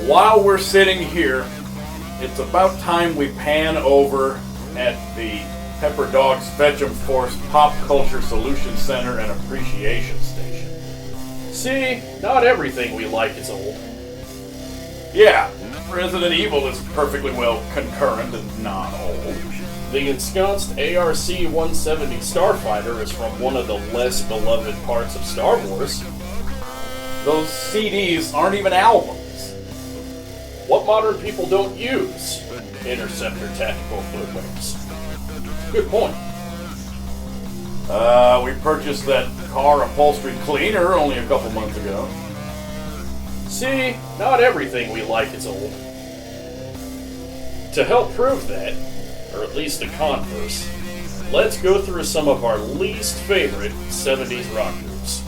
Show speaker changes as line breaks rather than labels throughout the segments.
While we're sitting here, it's about time we pan over at the Pepper Dogs Fetch 'em Force Pop Culture Solution Center and Appreciation Station.
See, not everything we like is old.
Yeah, Resident Evil is perfectly well concurrent and non-old.
The ensconced ARC-170 Starfighter is from one of the less beloved parts of Star Wars.
Those CDs aren't even albums.
What modern people don't use Interceptor tactical footwears? Good point.
We purchased that car upholstery cleaner only a couple months ago.
See, not everything we like is old. To help prove that, or at least the converse, let's go through some of our least favorite 70s rock groups.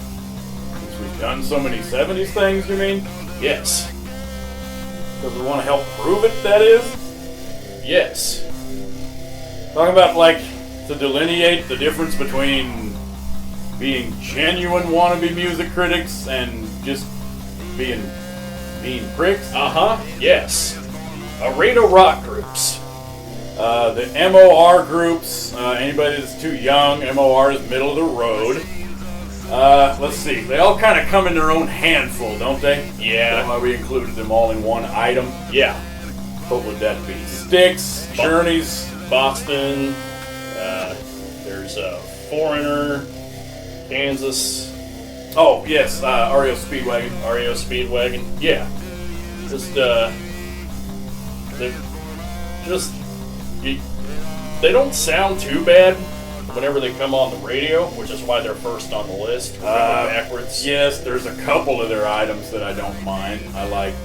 Since we've done so many 70s things, you mean?
Yes.
Because we want to help prove it, that is?
Yes.
Talking about, like, to delineate the difference between being genuine wannabe music critics and just being mean pricks.
Yes. Arena rock groups.
The MOR groups, anybody that's too young, MOR is middle of the road. Let's see, they all kind of come in their own handful, don't they?
Yeah.
That's why we included them all in one item.
Yeah.
What would that be? Styx, Journeys,
Boston, there's Foreigner, Kansas.
Oh, yes, REO Speedwagon.
REO Speedwagon. Yeah. They don't sound too bad whenever they come on the radio, which is why they're first on the list. We're going backwards.
Yes, there's a couple of their items that I don't mind. I like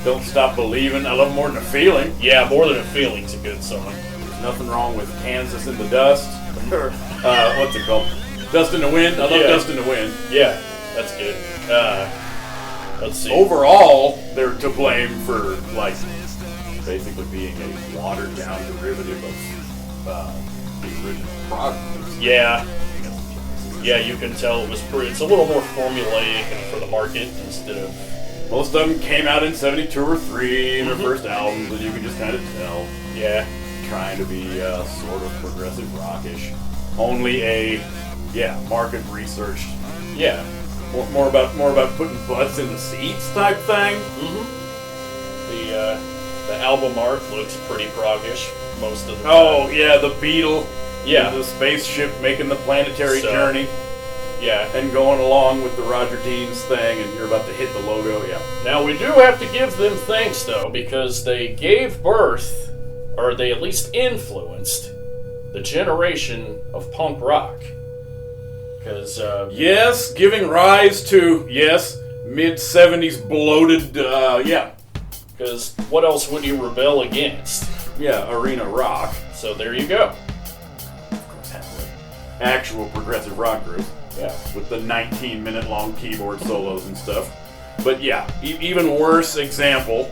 Don't Stop Believin'. I love them more than a feeling.
Yeah, More Than a Feeling's a good song.
There's nothing wrong with Kansas in the Dust. What's it called? Dust in the Wind. I love Dust in the Wind.
Yeah, that's good. Let's see.
Overall, they're to blame for, like, basically being a watered-down derivative of the original prog.
Yeah. Yeah, you can tell it's a little more formulaic and for the market instead of...
Most of them came out in 72 or 3 in their first albums, and you can just kind of tell.
Yeah.
Trying to be sort of progressive rockish. Only a, market researched.
Yeah.
More about putting butts in the seats type thing.
Mm-hmm. The album art looks pretty proggish most of the time.
Oh, yeah, the Beetle.
Yeah.
The spaceship making the planetary journey.
Yeah.
And going along with the Roger Deans thing, and you're about to hit the logo, yeah.
Now, we do have to give them thanks, though, because they gave birth, or they at least influenced, the generation of punk rock. Because,
yes, giving rise to, mid-70s bloated,
Because what else would you rebel against?
Yeah, arena rock.
So there you go.
Of course, have the actual progressive rock group.
Yeah.
With the 19-minute-long keyboard solos and stuff. But yeah, even worse example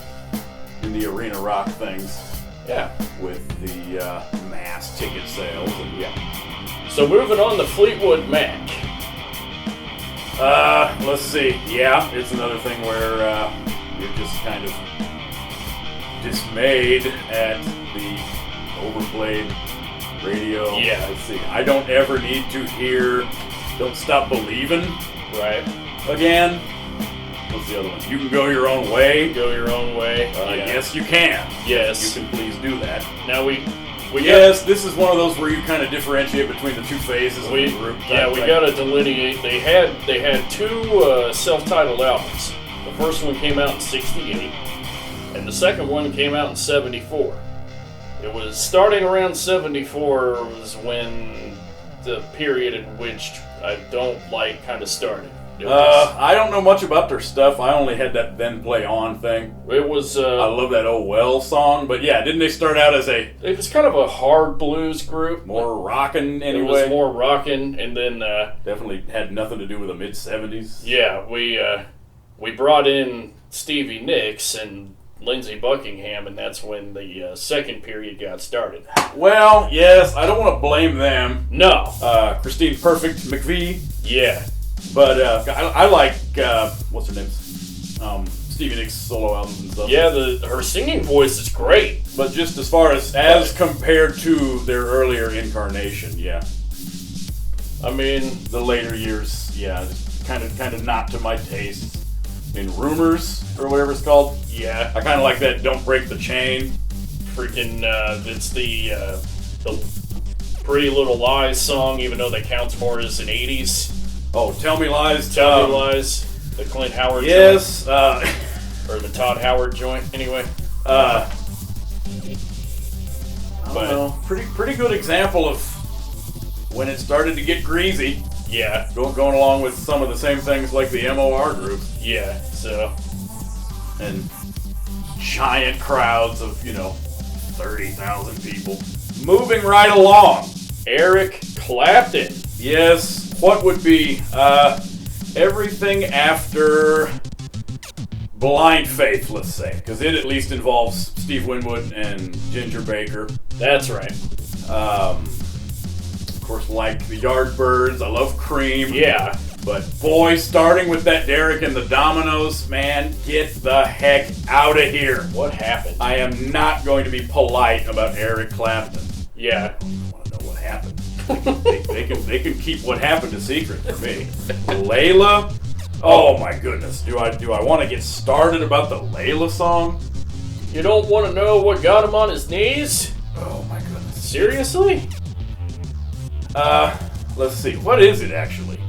in the arena rock things.
Yeah.
With the mass ticket sales and
So moving on to Fleetwood Mac.
Let's see. Yeah, it's another thing where you're just kind of dismayed at the overplayed radio.
Yeah.
Let's see. I don't ever need to hear Don't Stop Believin'.
Right.
Again. What's the other one? You Can Go Your Own Way.
Go Your Own Way.
Yes, you can.
Yes.
You can please do that.
Now
this is one of those where you kind of differentiate between the two phases of the group.
Yeah, we got to delineate. They had two self-titled albums. The first one came out in '68, and the second one came out in '74. It was starting around '74 was when the period in which I don't like kind of started.
I don't know much about their stuff. I only had that Then Play On thing.
It was...
I love that Oh Well song, but yeah, didn't they start out as a...
It was kind of a hard blues group.
More rockin' anyway.
It was more rockin', and then...
definitely had nothing to do with the mid-70s.
Yeah, we brought in Stevie Nicks and Lindsey Buckingham, and that's when the second period got started.
Well, yes, I don't want to blame them.
No.
Christine Perfect McVie.
Yeah.
But I like what's her name? Stevie Nicks solo albums and stuff.
Yeah, her singing voice is great.
But just as far as compared to their earlier incarnation, yeah.
I mean,
The later years, yeah, just kind of not to my taste. In Rumors or whatever it's called,
yeah,
I kind of like that. Don't Break the Chain.
freaking, it's the Pretty Little Lies song, even though that counts more as an 80s.
Oh, Tell Me Lies.
Tell Me Lies, the Clint Howard
yes,
joint. Or the Todd Howard joint, anyway.
I don't know. Pretty good example of when it started to get greasy.
Yeah,
Going along with some of the same things like the MOR group
yeah, so.
and giant crowds of 30,000 people moving right along.
Eric Clapton.
Yes, what would be everything after Blind Faith, let's say, because it at least involves Steve Winwood and Ginger Baker.
That's right.
Of course, like the Yardbirds, I love Cream.
Yeah.
But boy, starting with that Derek and the Dominoes, man, get the heck out of here.
What happened?
I am not going to be polite about Eric Clapton.
Yeah.
I want to know what happened. They can keep what happened a secret for me. Layla? Oh my goodness. Do I want to get started about the Layla song?
You don't want to know what got him on his knees?
Oh my goodness.
Seriously?
Let's see. What is it actually?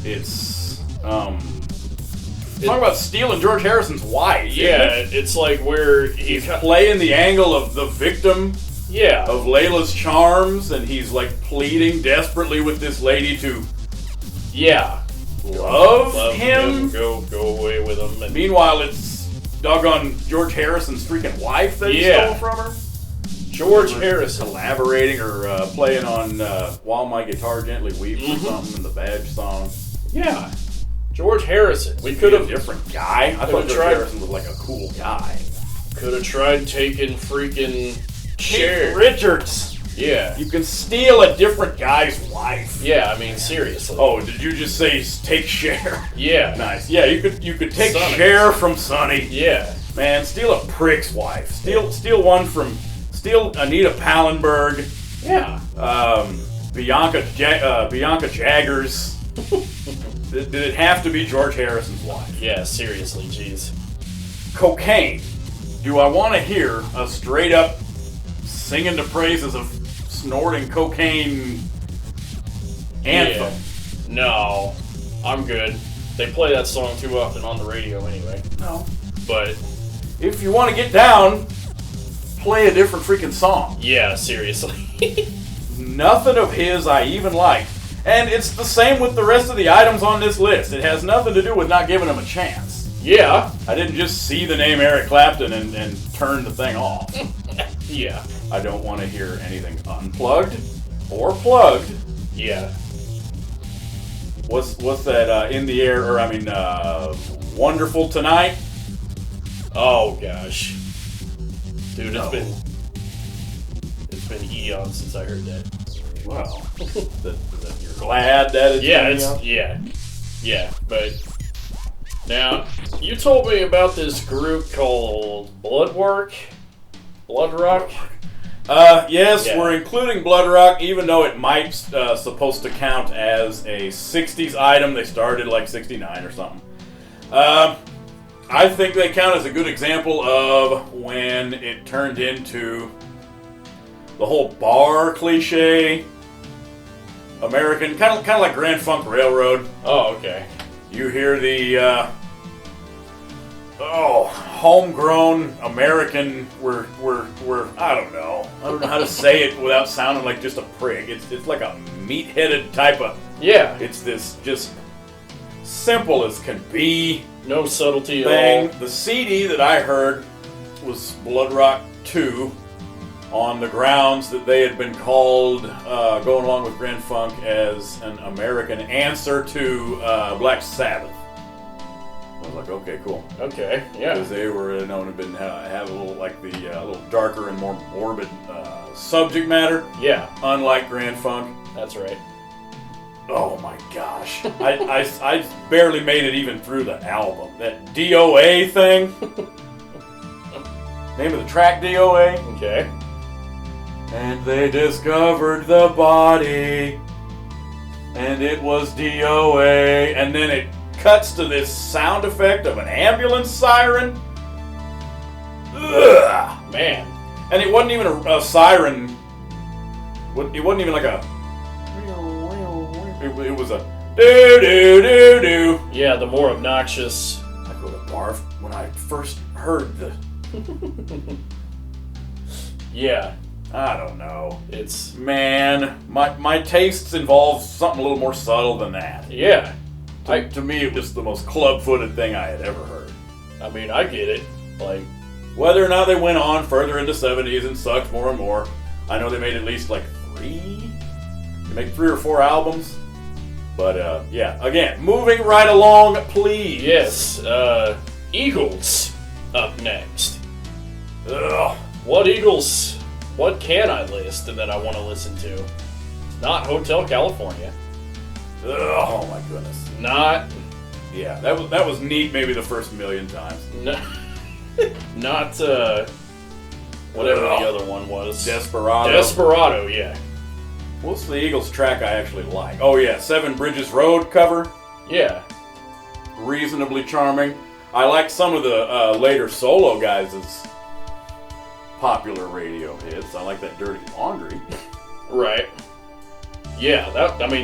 It's talking about stealing George Harrison's wife.
Yeah,
isn't it?
it's like where
He's playing the angle of the victim
yeah.
of Layla's charms, and he's like pleading desperately with this lady to
Yeah.
love him.
Go away with him. And
Meanwhile, it's doggone George Harrison's freaking wife that he
Yeah.
stole from her.
George Harrison.
Collaborating or playing on While My Guitar Gently Weeps or
Mhm.
something in the Badge song.
Yeah. George Harrison. We
Could
could
a
have
different guy. I thought
Could've
George
tried-
Harrison was like a cool guy.
tried taking freaking
Keith
Cher.
Richards.
Yeah.
You can steal a different guy's wife.
Yeah, I mean seriously.
Oh, did you just say take Cher?
Yeah.
Nice. Yeah, you could take
Sonny.
Cher from Sonny.
Yeah.
Man, steal a prick's wife. Steal one from. Steal Anita Pallenberg.
Yeah.
Bianca Jaggers. Did it have to be George Harrison's wife?
Yeah, seriously, jeez.
Cocaine. Do I want to hear a straight up singing the praises of snorting cocaine anthem?
Yeah. No. I'm good. They play that song too often on the radio anyway.
No.
But
If you want to get down, play a different freaking song.
yeah, seriously.
Nothing of his I even like. And it's the same with the rest of the items on this list. It has nothing to do with not giving him a chance.
Yeah.
I didn't just see the name Eric Clapton and turn the thing off.
Yeah.
I don't want to hear anything unplugged or plugged.
Yeah.
What's that In the Air, or Wonderful Tonight?
Oh gosh. Dude,
No.
it's been eons since I heard that.
Well, you're glad that it's
Yeah,
coming out?
yeah, but now you told me about this group called Blood Rock.
Yes,
Yeah.
we're including Blood Rock, even though it might supposed to count as a 60s item. They started like 69 or something. I think they count as a good example of when it turned into the whole bar cliche, American, kind of like Grand Funk Railroad.
Oh, okay.
You hear the homegrown American. We're I don't know how to say it without sounding like just a prig. It's like a meat-headed type of.
Yeah.
It's this just simple as can be
No subtlety at
thing.
all.
The CD that I heard was Blood Rock 2, on the grounds that they had been called, going along with Grand Funk, as an American answer to Black Sabbath. I was like, okay, cool.
Okay, yeah.
Because they were known to have a little like the little darker and more morbid subject matter,
Yeah,
unlike Grand Funk.
that's right.
Oh my gosh. I barely made it even through the album. That DOA thing. Name of the track, DOA.
Okay.
And they discovered the body. And it was DOA. And then it cuts to this sound effect of an ambulance siren. Ugh.
Man.
And it wasn't even a siren. It wasn't even like a... It was a do-do-do-do.
Yeah, the more obnoxious...
I go to barf when I first heard the...
Yeah.
I don't know.
It's...
Man, my tastes involve something a little more subtle than that.
Yeah.
To me, it was the most club-footed thing I had ever heard.
I mean, I get it. Like...
Whether or not they went on further into 70s and sucked more and more, I know they made at least like 3? They make 3 or 4 albums. But, yeah, again, moving right along, please.
Yes, Eagles up next.
Ugh.
What Eagles, what can I list that I want to listen to? Not Hotel California.
Ugh. Oh my goodness.
Not...
Yeah, that was neat maybe the first million times.
Not, whatever the other one was.
Desperado.
Desperado, yeah.
What's the Eagles track I actually like? Oh yeah, Seven Bridges Road cover.
Yeah.
Reasonably charming. I like some of the later solo guys' popular radio hits. I like that Dirty Laundry.
Right. Yeah,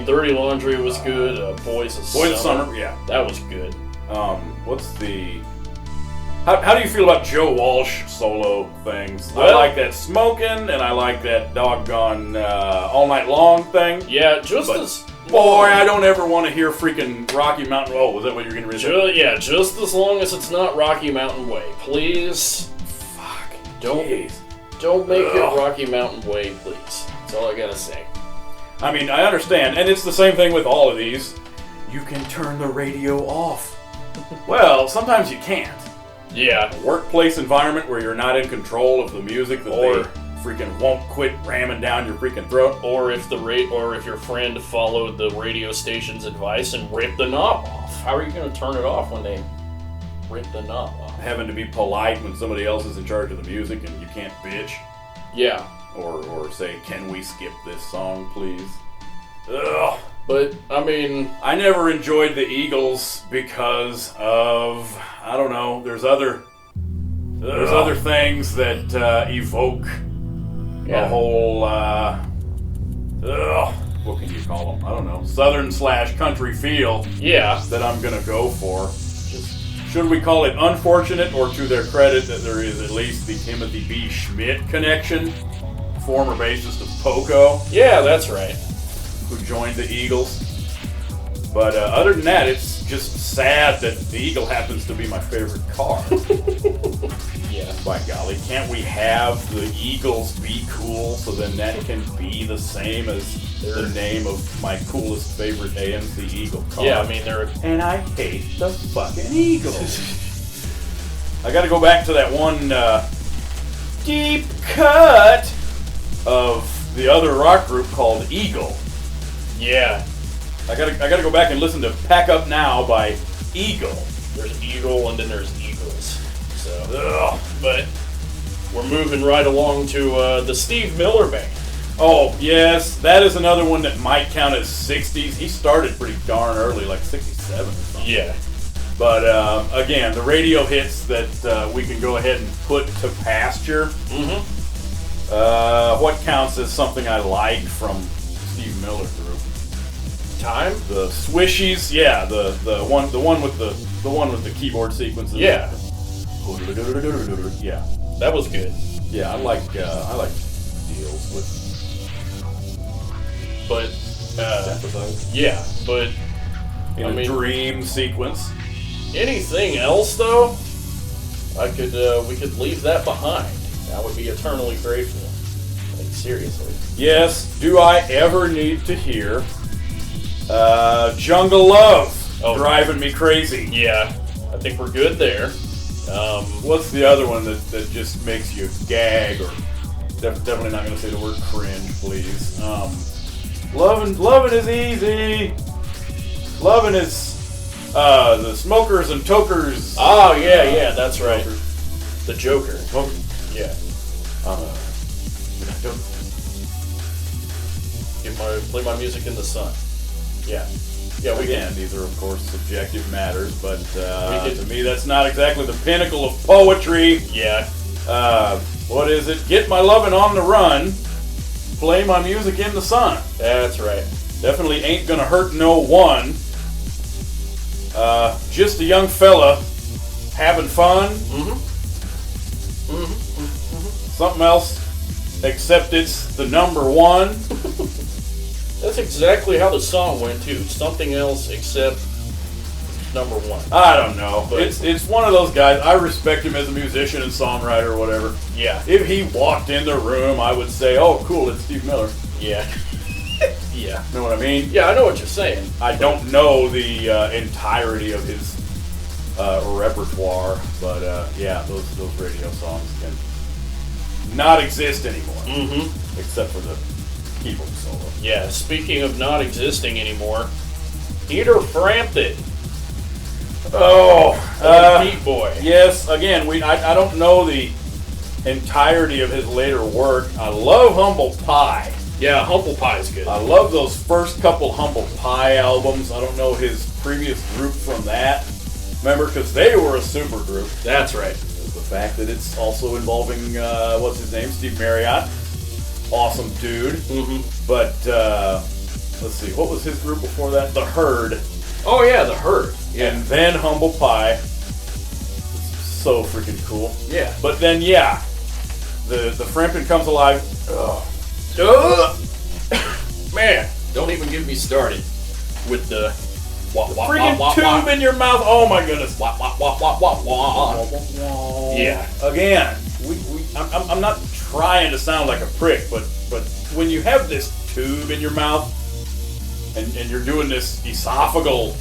Dirty Laundry was good. Boys of Summer.
Yeah.
That was good.
What's the... How do you feel about Joe Walsh solo things?
Well,
I like that Smokin', and I like that doggone All Night Long thing.
Yeah, just as...
Boy, I don't ever want to hear freaking Rocky Mountain... Oh, was that what you were going to say?
Yeah, just as long as it's not Rocky Mountain Way. Please.
Fuck.
Don't make it Rocky Mountain Way, please. That's all I gotta say.
I mean, I understand, and it's the same thing with all of these. You can turn the radio off. Well, sometimes you can't.
Yeah.
A workplace environment where you're not in control of the music that
Or-
they freaking won't quit ramming down your freaking throat.
Or if your friend followed the radio station's advice and ripped the knob off. How are you gonna turn it off when they rip the knob off?
Having to be polite when somebody else is in charge of the music and you can't bitch.
Yeah.
Or say, can we skip this song, please? Ugh.
But, I mean...
I never enjoyed the Eagles because of, I don't know, there's other things that evoke a whole, what can you call them? I don't know, southern/country feel.
Yeah.
That I'm gonna go for. Should we call it unfortunate, or to their credit that there is at least the Timothy B. Schmidt connection, former bassist of Poco?
Yeah, that's right.
Who joined the Eagles. But other than that, it's just sad that the Eagle happens to be my favorite car.
Yeah.
By golly, can't we have the Eagles be cool so then that can be the same as the name of my coolest favorite AMC Eagle car?
Yeah, I mean, they're...
And I hate the fucking Eagles. I gotta go back to that one deep cut of the other rock group called Eagle.
Yeah.
I gotta go back and listen to Pack Up Now by Eagle.
There's Eagle and then there's Eagles. So, but we're moving right along to the Steve Miller Band.
Oh, yes, that is another one that might count as 60s. He started pretty darn early, like 67 or something.
Yeah.
But, again, the radio hits that we can go ahead and put to pasture.
Mm-hmm.
What counts as something I like from Steve Miller group?
Time?
The Swishies, yeah, the one with the keyboard sequences.
Yeah.
Yeah.
That was good.
Yeah, I like deals with
But
synthesizer.
yeah, but
In a dream sequence.
Anything else though? We could leave that behind. I would be eternally grateful. Like seriously.
Yes, do I ever need to hear Jungle Love driving me crazy?
Yeah, I think we're good there.
What's the other one that just makes you gag, or definitely not going to say the word cringe, please? Loving is easy. Loving is the smokers and tokers.
Oh, yeah, that's right. The Joker. Yeah. Play my music in the sun. Yeah. Yeah,
Again, these are of course subjective matters, but to me that's not exactly the pinnacle of poetry.
Yeah.
What is it? Get my lovin' on the run. Play my music in the sun.
That's right.
Definitely ain't gonna hurt no one. Just a young fella having fun. Something else, except it's the number one.
That's exactly how the song went too. Something else except number one.
I don't know.
But
it's one of those guys. I respect him as a musician and songwriter or whatever.
Yeah.
If he walked in the room, I would say, "Oh, cool, it's Steve Miller."
Yeah. Yeah.
Know what I mean?
Yeah, I know what you're saying.
I don't know the entirety of his repertoire, but yeah, those radio songs can not exist anymore, except for the keyboard solo.
Yeah. Speaking of not existing anymore, Peter Frampton. Beat Boy.
Yes. Again, I don't know the entirety of his later work. I love Humble Pie.
Yeah, Humble Pie is good.
I love those first couple Humble Pie albums. I don't know his previous group from that. Remember, because they were a super group.
That's right.
The fact that it's also involving, what's his name, Steve Marriott. Awesome dude. But, let's see, what was his group before that? The Herd.
Oh, yeah, The Herd. Yeah.
And then Humble Pie. So freaking cool.
Yeah.
But then, yeah, the Frampton Comes Alive. Ugh.
Man, don't even get me started with the
freaking tube in your mouth. Oh my goodness.
Yeah.
Again, I'm not trying to sound like a prick, but when you have this tube in your mouth and you're doing this esophageal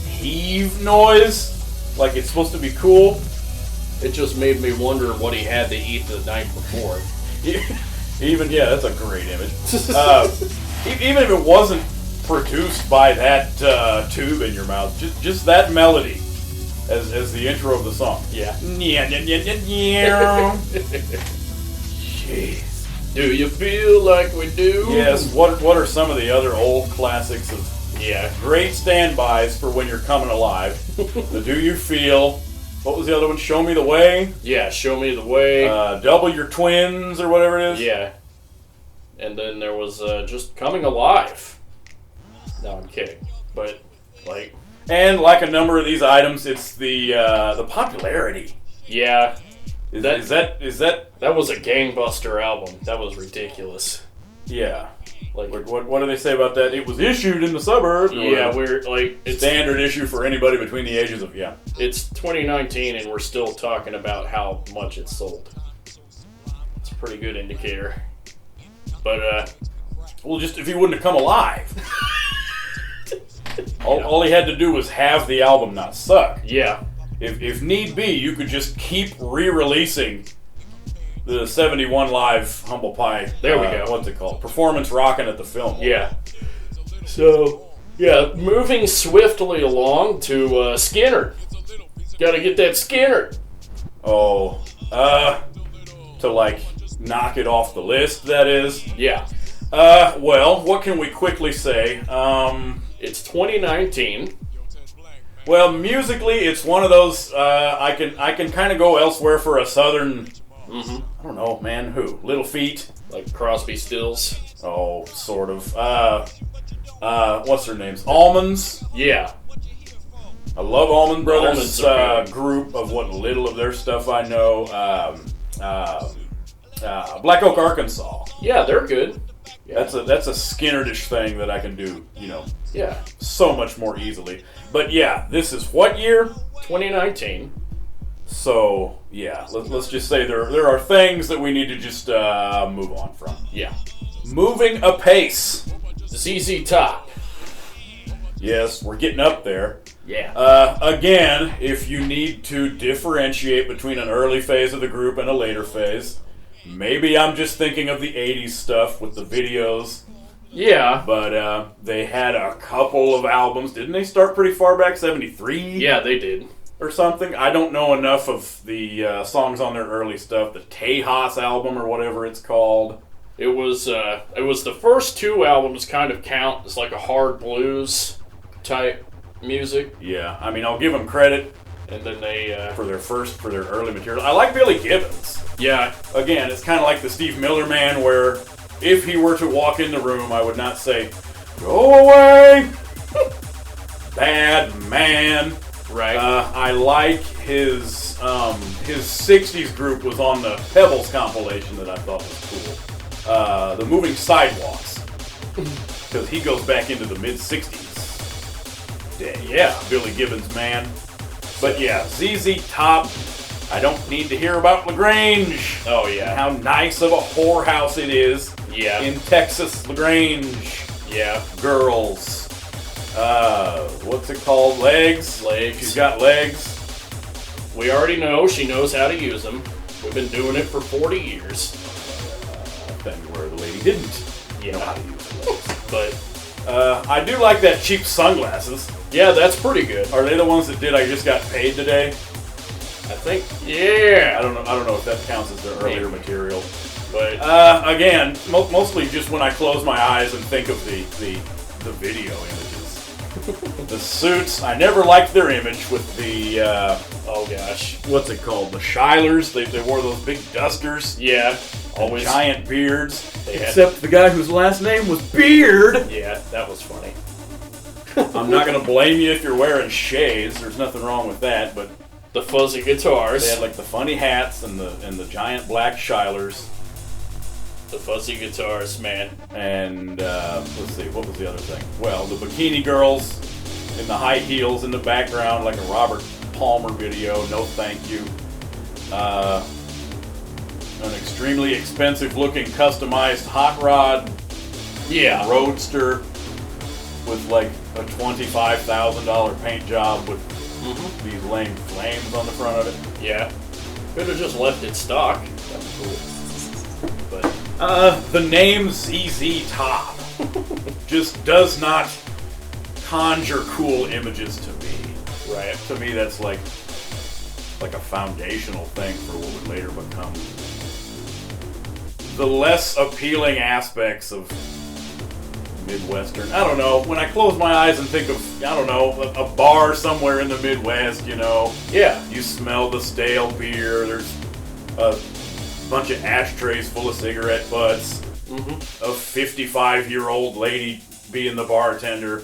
heave noise like it's supposed to be cool,
it just made me wonder what he had to eat the night before.
Even that's a great image. Even if it wasn't produced by that tube in your mouth, just that melody as the intro of the song.
Yeah.
Jeez.
Do you feel like we do?
Yes. What are some of the other old classics of great standbys for when you're coming alive? The Do You Feel? What was the other one? Show Me the Way?
Yeah, Show Me the Way.
Double Your Twins or whatever it is?
Yeah. And then there was just Coming Alive. No, I'm kidding. But, like...
And like a number of these items, it's the popularity.
Yeah.
Is that...
That was a gangbuster album. That was ridiculous.
Yeah. Like, what do they say about that? It was issued in the suburbs.
Yeah, we're like...
It's standard issue for anybody between the ages of,
It's 2019 and we're still talking about how much it sold. It's a pretty good indicator. But,
well, just if he wouldn't have come alive. All he had to do was have the album not suck.
Yeah.
If need be, you could just keep re-releasing the 71 live Humble Pie.
There we go.
What's it called? Performance Rockin' at the Film.
Yeah. So, yeah, moving swiftly along to Skinner. Gotta get that Skinner.
Oh, to like knock it off the list, that is.
Yeah.
Well, what can we quickly say?
It's 2019.
Well, musically, it's one of those. I can kind of go elsewhere for a southern. I don't know, man. Who? Little Feat,
like Crosby, Stills.
Oh, sort of. What's their names? Almonds.
Yeah.
I love Allman Brothers group of what little of their stuff I know. Black Oak, Arkansas.
Yeah, they're good.
Yeah. That's a Skinner-ish thing that I can do,
Yeah.
so much more easily. But yeah, this is what year?
2019.
So yeah, let's just say there are things that we need to just move on from.
Yeah.
Moving apace.
ZZ Top.
Yes, we're getting up there.
Yeah.
Again, if you need to differentiate between an early phase of the group and a later phase, Maybe I'm just thinking of the 80s stuff with the videos,
Yeah.
but they had a couple of albums. Didn't they start pretty far back, 73?
Yeah, they did.
Or something? I don't know enough of the songs on their early stuff. The Tejas album or whatever it's called.
It was the first two albums kind of count as like a hard blues type music,
Yeah, I mean, I'll give them credit
and then they
for their early material. I like Billy Gibbons.
yeah.
Again, it's kind of like the Steve Miller Man, where if he were to walk in the room, I would not say, "Go away, bad man."
Right.
I like his 60s group was on the Pebbles compilation that I thought was cool. The Moving Sidewalks, because he goes back into the mid 60s. Yeah, Billy Gibbons, man. But yeah, ZZ Top. I don't need to hear about LaGrange.
Oh
And
yeah.
how nice of a whorehouse it is
Yeah.
in Texas, LaGrange.
Yeah.
Girls. What's it called? Legs?
Legs.
She's got legs.
We already know she knows how to use them. We've been doing it for 40 years.
Then where the lady didn't know how
Yeah.
to use legs.
But
I do like that cheap sunglasses.
yeah, that's pretty good.
Are they the ones that did I Just Got Paid Today?
I think. Yeah.
I don't know if that counts as their earlier
Maybe.
material.
But
Again, mostly just when I close my eyes and think of the video images. The suits, I never liked their image with the,
oh gosh.
what's it called? The Shylers. They wore those big dusters.
Yeah. Always.
Giant beards.
They had-
Except the guy whose last name was Beard.
Yeah, that was funny.
I'm not going to blame you if you're wearing shades. There's nothing wrong with that, but
The fuzzy guitars.
they had like the funny hats and the giant black Shylers.
The fuzzy guitars, man.
And let's see, what was the other thing? Well, the bikini girls in the high heels in the background, like a Robert Palmer video. No, thank you. An extremely expensive-looking customized hot rod
Yeah.
roadster with like a $25,000 paint job with these lame flames on the front of it.
Yeah. Could have just left it stock. That'd be cool. But
The name ZZ Top just does not conjure cool images to me.
right.
To me, that's like a foundational thing for what would later become the less appealing aspects of Midwestern. I don't know. When I close my eyes and think of, I don't know, a bar somewhere in the Midwest, you know,
Yeah.
you smell the stale beer. There's a bunch of ashtrays full of cigarette butts. A 55-year-old lady being the bartender,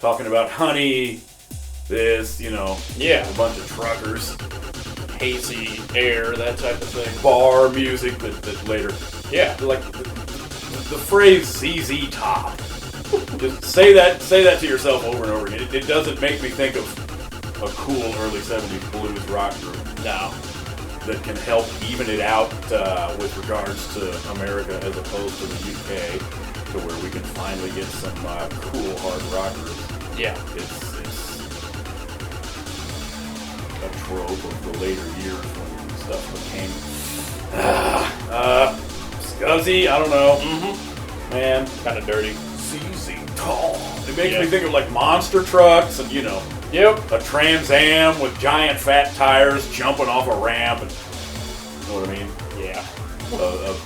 talking about honey, this, you know,
Yeah.
a bunch of truckers,
Hazy air, that type of thing.
bar music that later,
Yeah.
like the phrase ZZ Top. Just say that to yourself over and over again. It doesn't make me think of a cool early 70s blues rock group
No.
that can help even it out with regards to America as opposed to the UK, to where we can finally get some cool hard rock groups.
Yeah.
It's a trope of the later years when stuff became scuzzy. I don't know, man.
Kind of dirty.
ZZ Top. It makes
Yeah.
me think of like monster trucks and
Yep.
a Trans Am with giant fat tires jumping off a ramp, and you know what I mean.
Yeah.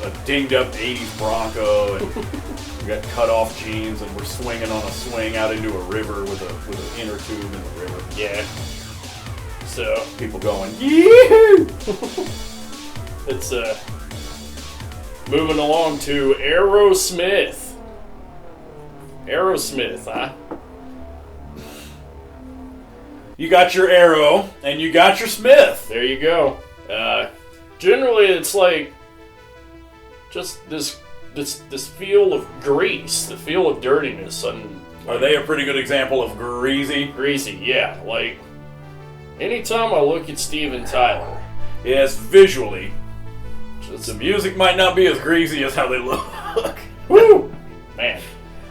A dinged up 80s Bronco, and we got cut off jeans, and we're swinging on a swing out into a river with an inner tube in the river.
Yeah. So
People going, yee-hoo!
it's moving along to Aerosmith. Aerosmith, huh?
You got your Arrow, and you got your Smith.
There you go. Generally, it's like just this feel of grease, the feel of dirtiness, and
Are they a pretty good example of greasy?
greasy? Yeah, like anytime I look at Steven Tyler,
Yes, visually.
just
The music might not be as greasy as how they look.
woo, man,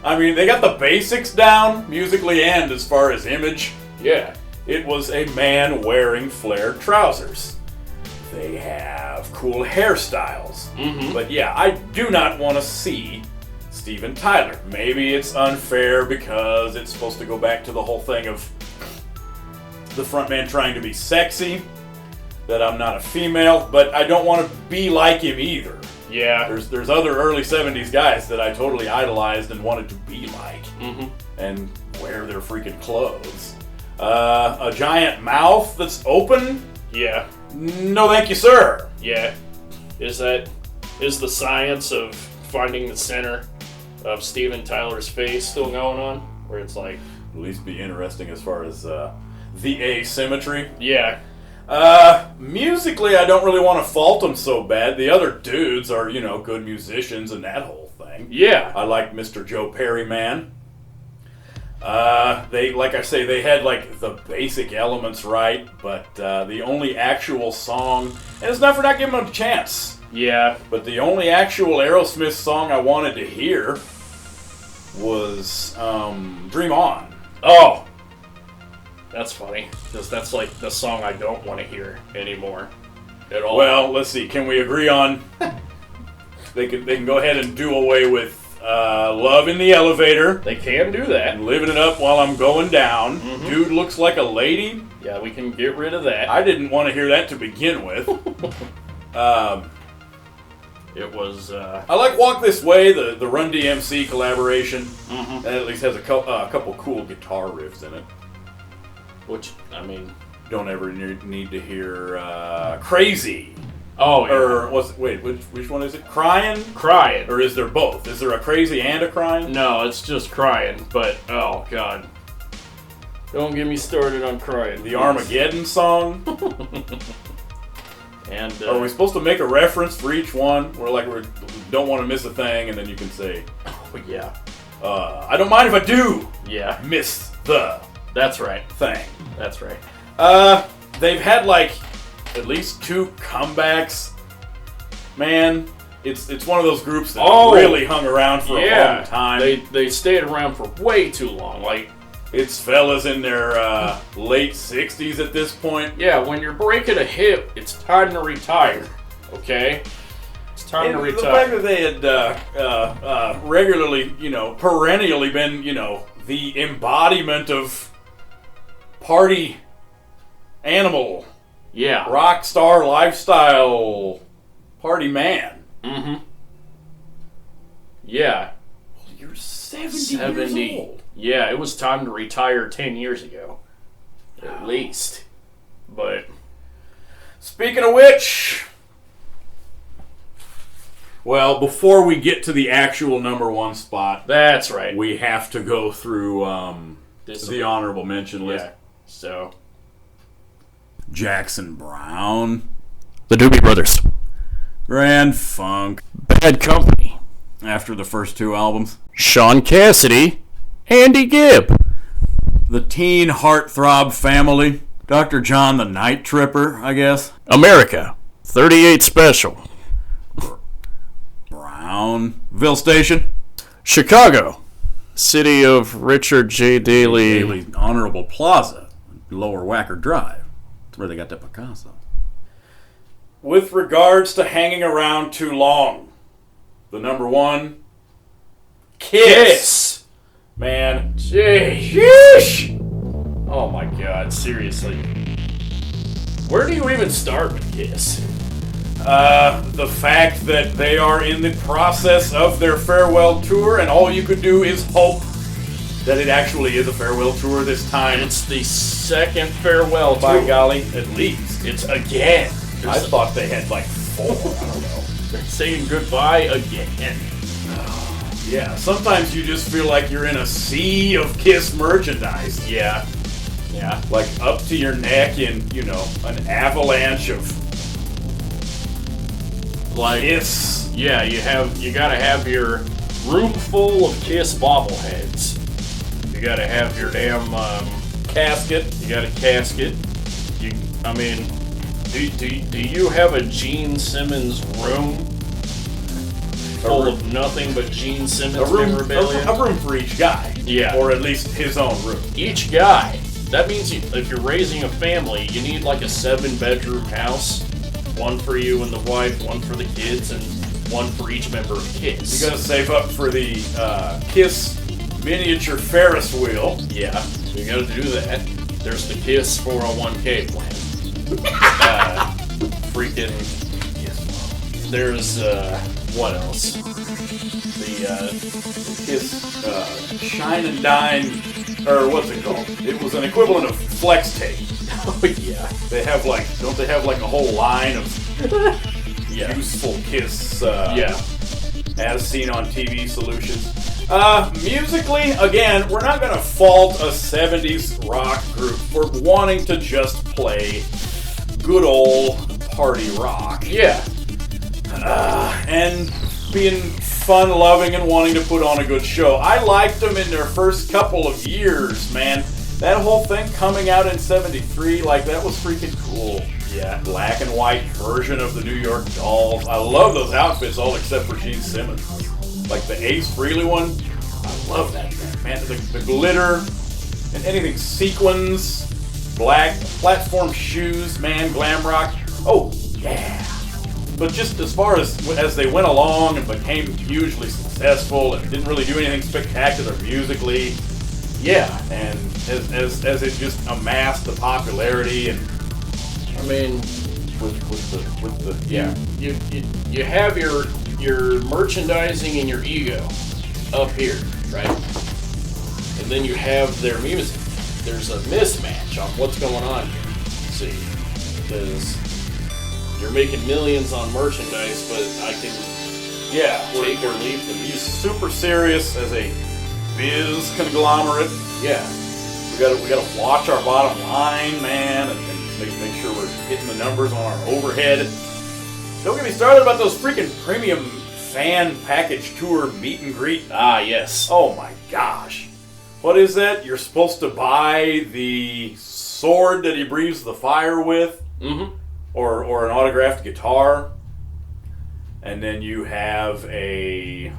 I mean, they got the basics down, musically and as far as image.
yeah,
It was a man wearing flared trousers. They have cool hairstyles.
Mm-hmm.
But yeah, I do not want to see Steven Tyler. Maybe it's unfair because it's supposed to go back to the whole thing of the frontman trying to be sexy, that I'm not a female, but I don't want to be like him either.
Yeah.
There's other early 70s guys that I totally idolized and wanted to be like.
Mm-hmm.
And wear their freaking clothes. A giant mouth that's open?
Yeah.
No thank you, sir.
Yeah. Is the science of finding the center of Steven Tyler's face still going on? Where it's like...
At least be interesting as far as the asymmetry.
Yeah.
Musically, I don't really want to fault them so bad. The other dudes are, good musicians and that whole thing.
Yeah.
I like Mr. Joe Perryman. Like I say, they had like the basic elements right, but the only actual song, and it's not for not giving them a chance,
Yeah.
but the only actual Aerosmith song I wanted to hear was Dream On.
Oh! That's funny, because that's like the song I don't want to hear anymore at all.
Well, let's see. Can we agree on they can go ahead and do away with Love in the Elevator
they can do that.
and Living It Up While I'm Going Down.
Mhm.
Dude Looks Like a Lady.
Yeah, we can get rid of that.
I didn't want to hear that to begin with.
It was,
I like Walk This Way, the Run DMC collaboration.
mhm.
That at least has a couple cool guitar riffs in it.
Which, I mean...
Don't ever need to hear Crazy.
Oh, yeah.
Or, which one is it? Crying?
Crying.
Or is there both? Is there a Crazy and a Crying?
No, it's just Crying, but, oh, God. Don't get me started on Crying.
The Armageddon song?
And,
Are we supposed to make a reference for each one? We're like, we don't want to miss a thing, and then you can say,
oh, yeah.
I don't mind if I do
Yeah,
miss the
that's right.
thing.
That's right.
They've had like at least 2 comebacks. Man, it's one of those groups that really hung around for a long time.
They stayed around for way too long. Like,
It's fellas in their late 60s at this point.
yeah, when you're breaking a hip, it's time to retire. Okay? It's time to
And the fact
retire.
that they had regularly, perennially been, the embodiment of party animal,
Yeah.
rock star lifestyle, party man.
Mm-hmm. Yeah.
You're 70
70.
years old.
Yeah, it was time to retire 10 years ago. At least. But,
Speaking of which, well, before we get to the actual number 1 spot,
that's right.
we have to go through
This-
the honorable mention list.
Yeah. So,
Jackson Browne,
the Doobie Brothers.
Grand Funk,
Bad Company.
after the first 2 albums.
Sean Cassidy. Andy Gibb.
The Teen Heartthrob Family, Dr. John the Night Tripper, I guess.
America. 38 Special.
Brownville Station.
Chicago. City of Richard J. Daley.
Daily Honorable Plaza, Lower Wacker Drive. That's where they got that Picasso. With regards to hanging around too long, the number 1, Kiss. Man,
Sheesh. Oh my God, seriously. Where do you even start with Kiss?
the fact that they are in the process of their farewell tour, and all you could do is hope that it actually is a farewell tour this time.
It's the second farewell
By
tour.
golly, at least.
It's again.
I thought they had like 4. I don't know.
They're saying goodbye again.
Yeah, sometimes you just feel like you're in a sea of Kiss merchandise.
Yeah. Yeah.
Like up to your neck in, an avalanche of
Like,
Kiss.
yeah, you gotta have your room full of Kiss bobbleheads. You gotta have your damn,
Casket.
you got a casket. Do you have a Gene Simmons room full of nothing but Gene Simmons memorabilia?
A room for each guy.
Yeah.
Or at least his own room.
Each guy. That means if you're raising a family, you need like a 7-bedroom house. One for you and the wife, one for the kids, and one for each member of KISS.
You gotta save up for the KISS miniature Ferris wheel.
Yeah, you gotta do that. There's the KISS 401k plan. Freaking. There's, what else?
The KISS Shine and Dine, or what's it called? It was an equivalent of Flex Tape.
Oh, yeah.
They have like, don't they have like a whole line of useful KISS, as seen on TV solutions? Musically, again, we're not gonna fault a 70s rock group for wanting to just play good old party rock.
Yeah.
And being fun-loving and wanting to put on a good show. I liked them in their first couple of years, man. That whole thing coming out in 73, like, that was freaking cool. Yeah, black and white version of the New York Dolls. I love those outfits, all except for Gene Simmons. Like the Ace Frehley one, I love that thing, man. The glitter and anything sequins, black platform shoes, man, glam rock. Oh, yeah. But just as far as they went along and became hugely successful and didn't really do anything spectacular musically, yeah, and as it just amassed the popularity and
I mean
with the
yeah, you have your merchandising and your ego up here, right? And then you have their music. There's a mismatch on what's going on here. See, because you're making millions on merchandise, but I can take or leave the music.
Super serious as a biz conglomerate.
Yeah,
we gotta watch our bottom line, man, and make sure we're hitting the numbers on our overhead. Don't get me started about those freaking premium fan package tour meet and greet.
Ah, yes.
Oh my gosh. What is that? You're supposed to buy the sword that he breathes the fire with?
Mm-hmm.
Or an autographed guitar. And then you have a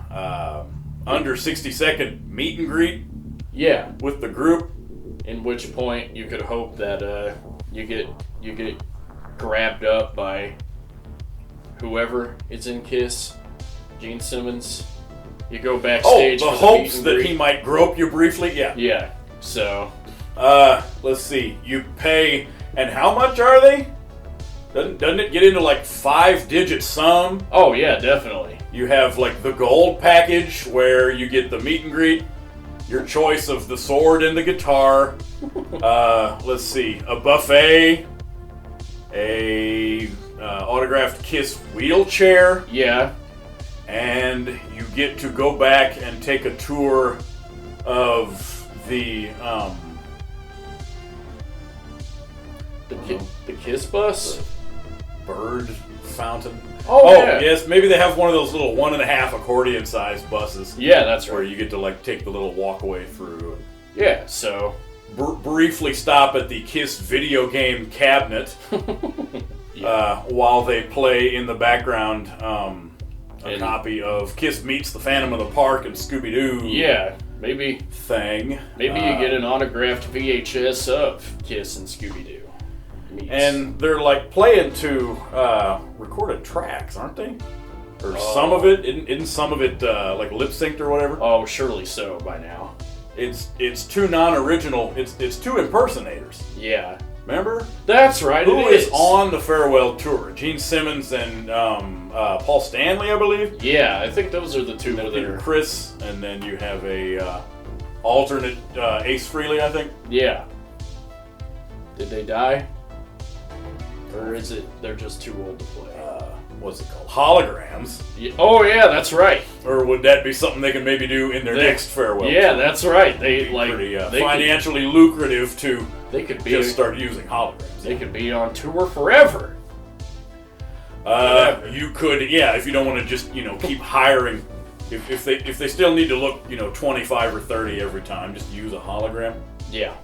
under 60-second meet and greet.
Yeah.
With the group.
In which point you could hope that you get grabbed up by whoever is in KISS, Gene Simmons. You go backstage.
Oh, the
for
hopes
the
that he might grope you briefly. Yeah.
Yeah. So.
Let's see. You pay, and how much are they? Doesn't it get into like 5-digit sum?
Oh yeah, definitely.
You have like the gold package where you get the meet and greet, your choice of the sword and the guitar. Let's see, a buffet, a autographed KISS wheelchair.
Yeah.
And you get to go back and take a tour of the
KISS bus?
Bird fountain.
Oh yeah.
Yes, maybe they have one of those little 1.5 accordion sized buses.
Yeah, that's right.
Where you get to like take the little walkway through.
Yeah, so
briefly stop at the KISS video game cabinet while they play in the background a copy of KISS Meets the Phantom of the Park and Scooby-Doo.
Yeah, maybe
thing.
Maybe you get an autographed VHS of KISS and Scooby-Doo.
And they're like playing to recorded tracks, aren't they? Or some of it, isn't some of it like lip synced or whatever?
Oh, surely so by now.
It's two non-original. It's two impersonators.
Yeah.
Remember?
That's right.
Who is on the farewell tour? Gene Simmons and Paul Stanley, I believe.
Yeah, I think those are the two.
And Chris, and then you have a alternate Ace Frehley, I think.
Yeah. Did they die? Or is it they're just too old to play?
What's it called? Holograms.
Yeah. Oh yeah, that's right.
Or would that be something they can maybe do in their next farewell?
Yeah,
tour?
that's right. They like
pretty
they
financially lucrative to.
They could be
just start using holograms.
They could be on tour forever.
You could, if you don't want to just keep hiring. If they still need to look 25 or 30 every time, just use a hologram.
Yeah.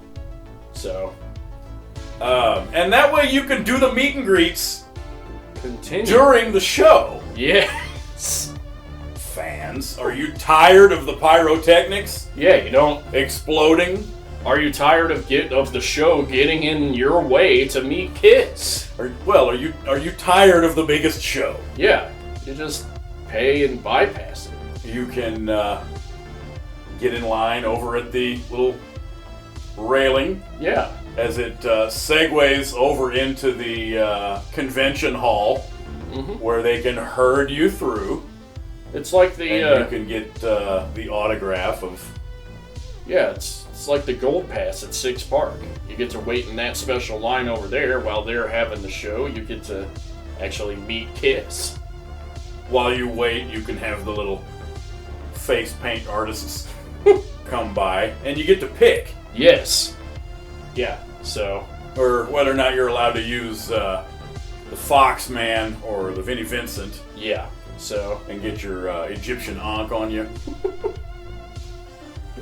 So.
And that way you can do the meet and greets
during
the show.
Yes.
Fans, are you tired of the pyrotechnics?
Yeah, you don't
exploding.
Are you tired of the show getting in your way to meet Kiss?
Are you tired of the biggest show?
Yeah, you just pay and bypass it.
You can get in line over at the little railing.
Yeah.
As it segues over into the convention hall, where they can herd you through.
It's like the
and you can get the autograph of.
Yeah, it's like the Gold Pass at Six Park. You get to wait in that special line over there while they're having the show. You get to actually meet Kiss.
While you wait, you can have the little face paint artists come by, and you get to pick.
Yes. Yeah. So.
Or whether or not you're allowed to use the Fox Man or the Vinnie Vincent.
Yeah. So.
And get your Egyptian Ankh on you.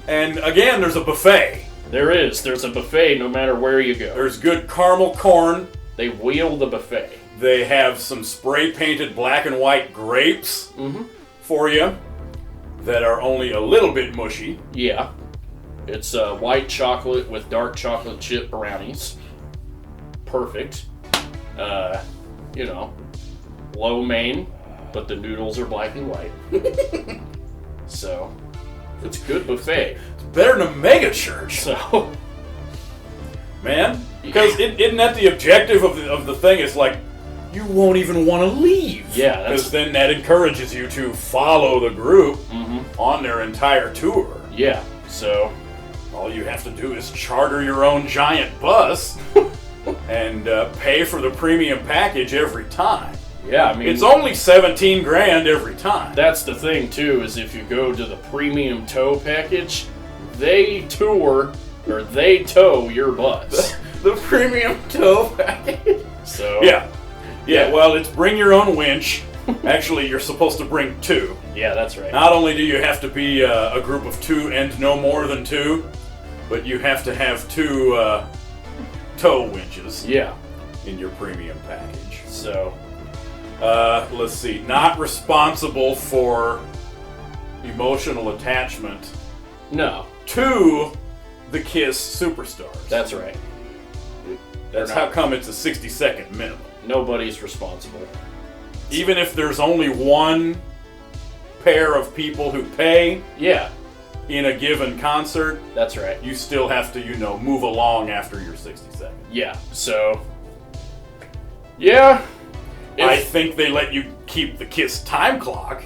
And again, there's a buffet.
There is. There's a buffet no matter where you go.
There's good caramel corn.
They wheel the buffet.
They have some spray-painted black and white grapes for you that are only a little bit mushy.
Yeah. It's white chocolate with dark chocolate chip brownies. Perfect. You know, lo mein, but the noodles are black and white. So, it's a good buffet.
It's better than a mega church.
So,
man, because isn't that the objective of the thing? It's like, you won't even want to leave.
Yeah,
because then that encourages you to follow the group on their entire tour.
Yeah, so
all you have to do is charter your own giant bus and pay for the premium package every time.
Yeah, I mean,
it's only $17 grand every time.
That's the thing too, is if you go to the premium tow package, they tow your bus.
The premium tow package.
So
yeah. Well, it's bring your own winch. Actually, you're supposed to bring two.
Yeah, that's right.
Not only do you have to be a group of two and no more than two, but you have to have two tow winches.
Yeah.
In your premium package.
So,
let's see. Not responsible for emotional attachment.
No.
To the Kiss superstars.
That's right.
That's how come it's a 60-second minimum.
Nobody's responsible.
Even if there's only one pair of people who pay.
Yeah.
In a given concert.
That's right.
You still have to, move along after your 60 seconds.
Yeah. So. Yeah.
I think they let you keep the Kiss time clock.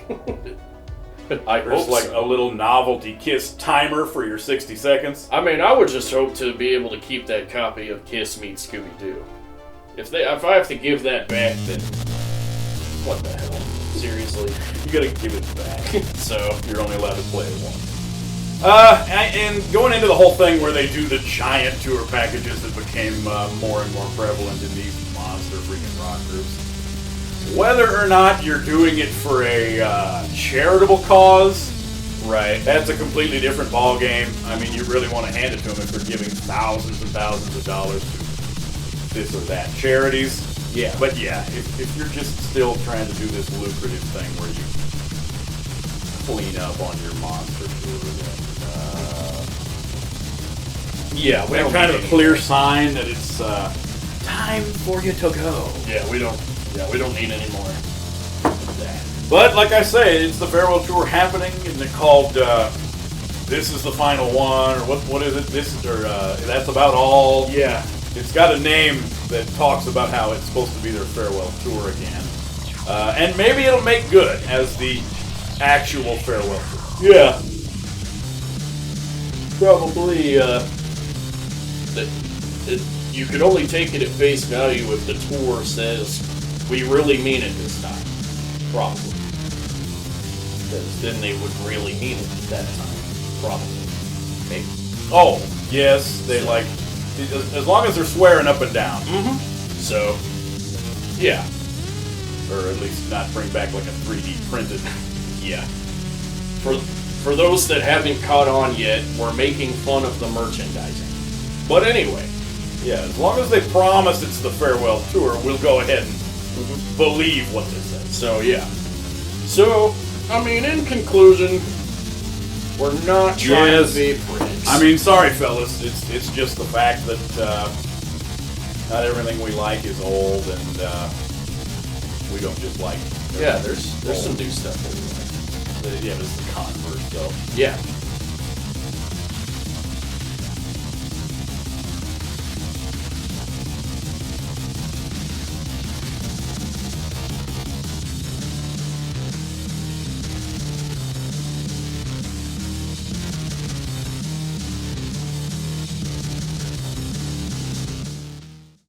There's
like a little novelty Kiss timer for your 60 seconds.
I mean, I would just hope to be able to keep that copy of Kiss Meets Scooby-Doo. If I have to give that back, then what the hell? Seriously,
you gotta give it back.
So
you're only allowed to play it once. And going into the whole thing where they do the giant tour packages that became more and more prevalent in these monster freaking rock groups. Whether or not you're doing it for a charitable cause,
right?
That's a completely different ball game. I mean, you really want to hand it to them if they're giving thousands and thousands of dollars to this or that charities.
Yeah.
But yeah, if you're just still trying to do this lucrative thing where you clean up on your monster tour,
yeah, we don't
kind of a clear sign that it's time for you to go.
Yeah, we don't need any more of that.
But like I say, it's the farewell tour happening, and they're called "This Is the Final One" or what is it? That's about all.
Yeah.
It's got a name that talks about how it's supposed to be their farewell tour again. And maybe it'll make good as the actual farewell tour.
Yeah. Probably, you could only take it at face value if the tour says, we really mean it this time. Probably. Because then they would really mean it at that time. Probably. Maybe.
Oh, yes, they as long as they're swearing up and down.
So, yeah.
Or at least not bring back like a 3D printed.
Yeah. For those that haven't caught on yet, we're making fun of the merchandising. But anyway.
Yeah, as long as they promise it's the farewell tour, we'll go ahead and believe what they said.
So, yeah. So, I mean, in conclusion, we're not trying to be pricks.
I mean, sorry, fellas. It's just the fact that not everything we like is old, and we don't just like.
Yeah, there's some new stuff that we like.
Yeah, this is the Converse, though.
Yeah.